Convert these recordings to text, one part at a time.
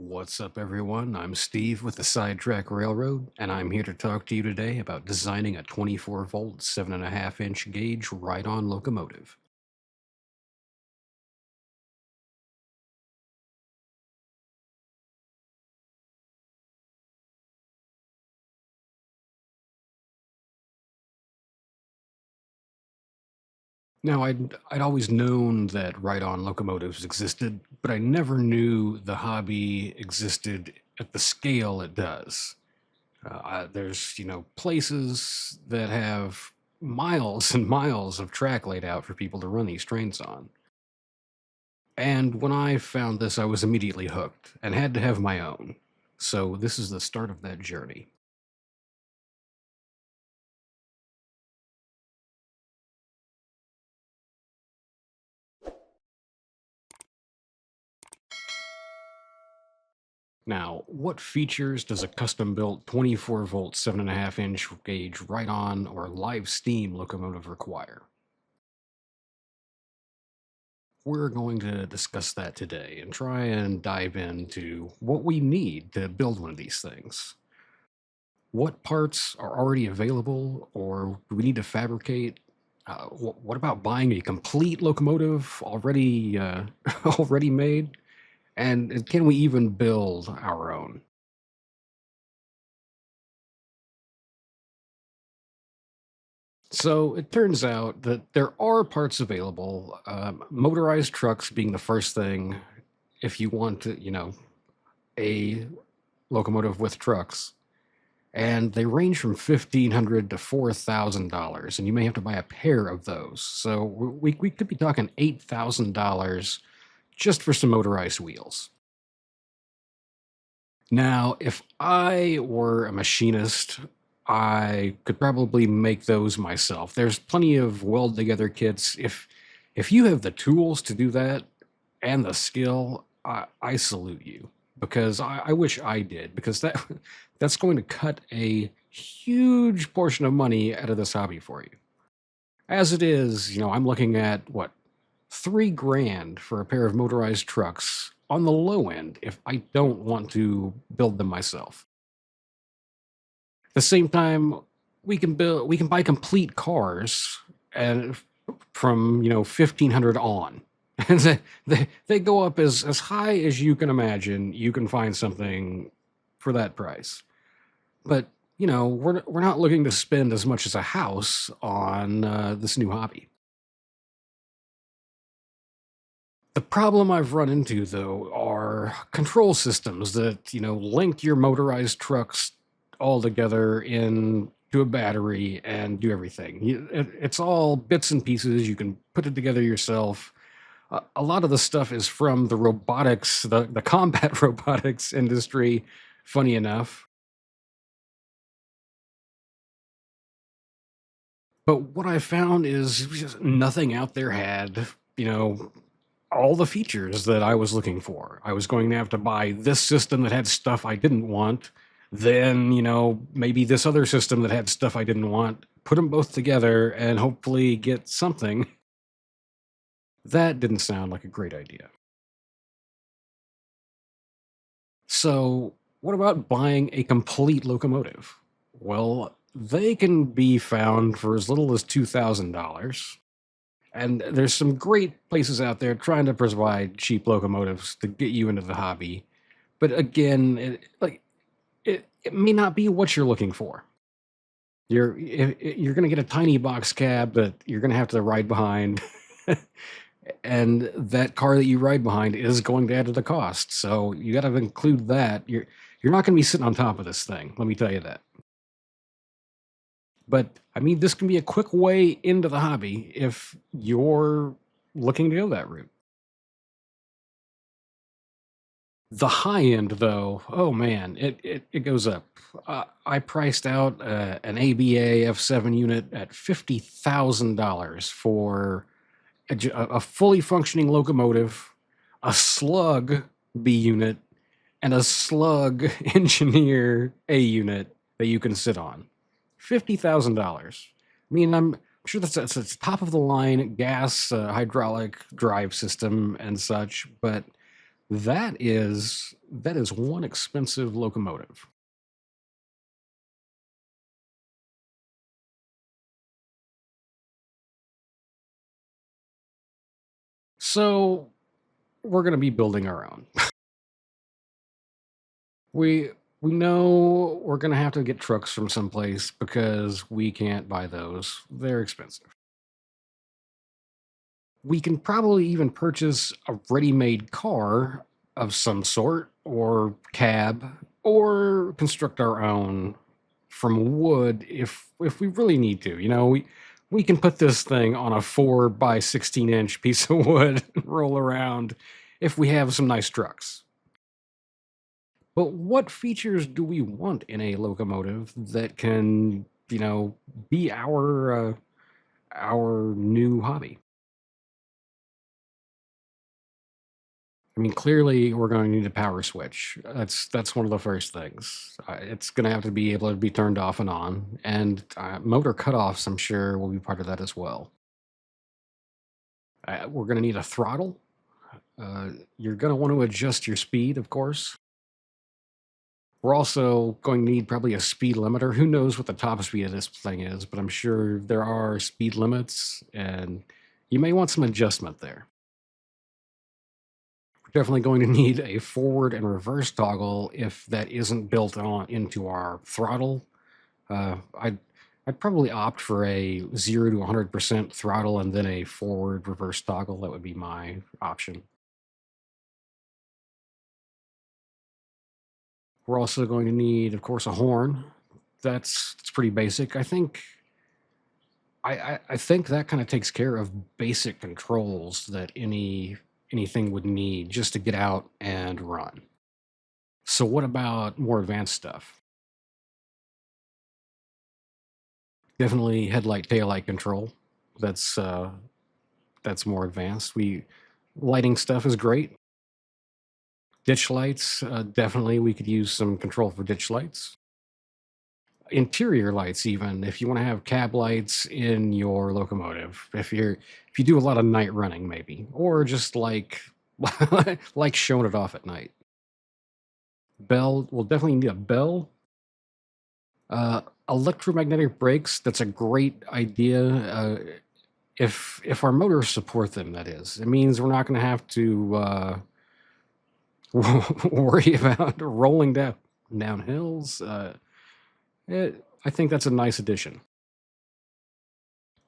What's up, everyone? I'm Steve with the Sidetrack Railroad, and I'm here to talk to you today about designing a 24-volt, 7.5-inch gauge ride-on locomotive. Now, I'd always known that ride-on locomotives existed, but I never knew the hobby existed at the scale it does. There's, places that have miles and miles of track laid out for people to run these trains on. And when I found this, I was immediately hooked and had to have my own. So this is the start of that journey. Now, what features does a custom-built 24-volt, 7.5-inch gauge ride-on or live steam locomotive require? We're going to discuss that today and try and dive into what we need to build one of these things. What parts are already available, or do we need to fabricate? What about buying a complete locomotive already already made? And can we even build our own? So it turns out that there are parts available. Motorized trucks being the first thing, if you want to, a locomotive with trucks. And they range from $1,500 to $4,000, and you may have to buy a pair of those. So we could be talking $8,000 just for some motorized wheels. Now, if I were a machinist, I could probably make those myself. There's plenty of weld together kits. If you have the tools to do that and the skill, I salute you because I wish I did because that's going to cut a huge portion of money out of this hobby for you. As it is, I'm looking at what, 3 grand for a pair of motorized trucks on the low end if I don't want to build them myself. At the same time, we can buy complete cars and from 1500 on. And they go up as high as you can imagine. You can find something for that price. But we're not looking to spend as much as a house on this new hobby. The problem I've run into, though, are control systems that, link your motorized trucks all together into a battery and do everything. It's all bits and pieces. You can put it together yourself. A lot of the stuff is from the robotics, the combat robotics industry, funny enough. But what I found is just nothing out there had, you know, all the features that I was looking for. I was going to have to buy this system that had stuff I didn't want, then, maybe this other system that had stuff I didn't want, put them both together and hopefully get something. That didn't sound like a great idea. So, what about buying a complete locomotive? Well, they can be found for as little as $2,000. And there's some great places out there trying to provide cheap locomotives to get you into the hobby. But again, it may not be what you're looking for. You're going to get a tiny box cab that you're going to have to ride behind, and that car that you ride behind is going to add to the cost. So you got to include that. You're not going to be sitting on top of this thing. Let me tell you that. But I mean, this can be a quick way into the hobby if you're looking to go that route. The high end, though, oh man, it goes up. I priced out an ABA F7 unit at $50,000 for a fully functioning locomotive, a slug B unit, and a slug engineer A unit that you can sit on. $50,000. I mean, I'm sure that's top of the line gas hydraulic drive system and such, but That is one expensive locomotive. So we're going to be building our own. We we know we're going to have to get trucks from someplace because we can't buy those. They're expensive. We can probably even purchase a ready-made car of some sort or cab or construct our own from wood if we really need to. We can put this thing on a 4 by 16-inch piece of wood and roll around if we have some nice trucks. But what features do we want in a locomotive that can, be our new hobby? I mean, clearly, we're going to need a power switch. That's one of the first things. It's going to have to be able to be turned off and on, and motor cutoffs, I'm sure, will be part of that as well. We're going to need a throttle. You're going to want to adjust your speed, of course. We're also going to need probably a speed limiter. Who knows what the top speed of this thing is, but I'm sure there are speed limits, and you may want some adjustment there. Definitely going to need a forward and reverse toggle if that isn't built on into our throttle. I'd probably opt for a 0 to 100% throttle and then a forward reverse toggle. That would be my option. We're also going to need, of course, a horn. It's pretty basic. I think that kind of takes care of basic controls that anything would need just to get out and run. So what about more advanced stuff? Definitely headlight taillight control. That's uh that's more advanced. We Lighting stuff is great. Ditch lights, definitely we could use some control for ditch lights. Interior lights, even if you want to have cab lights in your locomotive, if you do a lot of night running, maybe, or just like showing it off at night. Bell, we'll definitely need a bell. Electromagnetic brakes, that's a great idea. If our motors support them, that is, it means we're not going to have to worry about rolling down hills. I think that's a nice addition.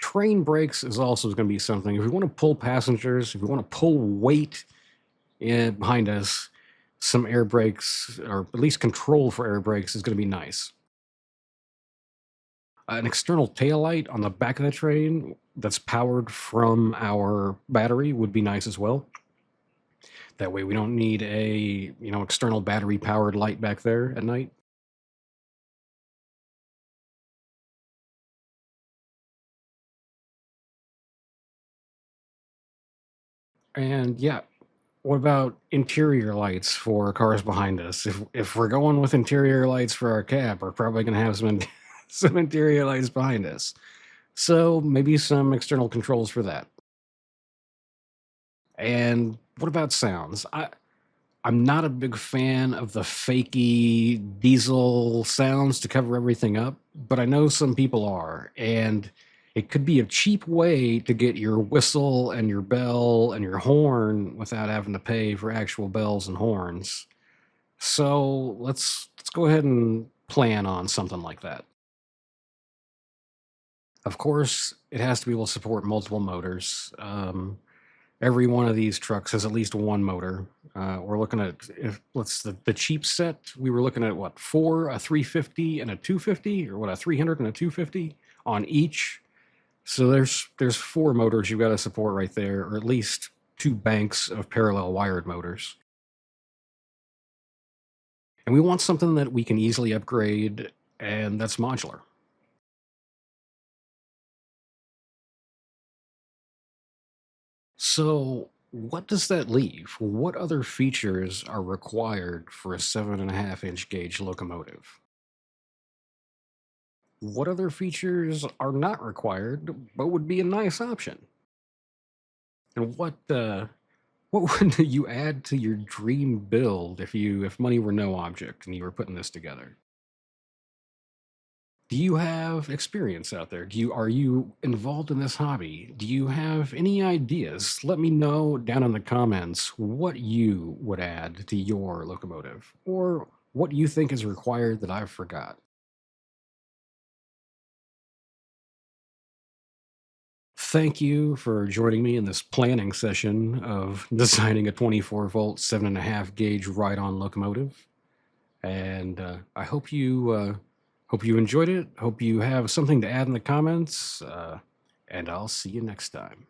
Train brakes is also going to be something. If we want to pull passengers, if we want to pull weight behind us, some air brakes, or at least control for air brakes, is going to be nice. An external taillight on the back of the train that's powered from our battery would be nice as well. That way we don't need a external battery powered light back there at night. And yeah, what about interior lights for cars behind us? If we're going with interior lights for our cab, we're probably going to have some interior lights behind us. So maybe some external controls for that. And what about sounds? I'm not a big fan of the fakey diesel sounds to cover everything up, but I know some people are, and it could be a cheap way to get your whistle and your bell and your horn without having to pay for actual bells and horns. So let's go ahead and plan on something like that. Of course, it has to be able to support multiple motors. Every one of these trucks has at least one motor. We're looking at if let's the cheap set. We were looking at what four, a 350 and a 250, or what a 300 and a 250 on each. So there's four motors you've got to support right there, or at least two banks of parallel wired motors. And we want something that we can easily upgrade, and that's modular. So what does that leave? What other features are required for a 7.5-inch gauge locomotive? What other features are not required but would be a nice option? And What would you add to your dream build if money were no object and you were putting this together? Do you have experience out there? Are you involved in this hobby? Do you have any ideas? Let me know down in the comments what you would add to your locomotive or what you think is required that I forgot. Thank you for joining me in this planning session of designing a 24-volt, 7.5 gauge ride on locomotive. And I hope you enjoyed it. Hope you have something to add in the comments. And I'll see you next time.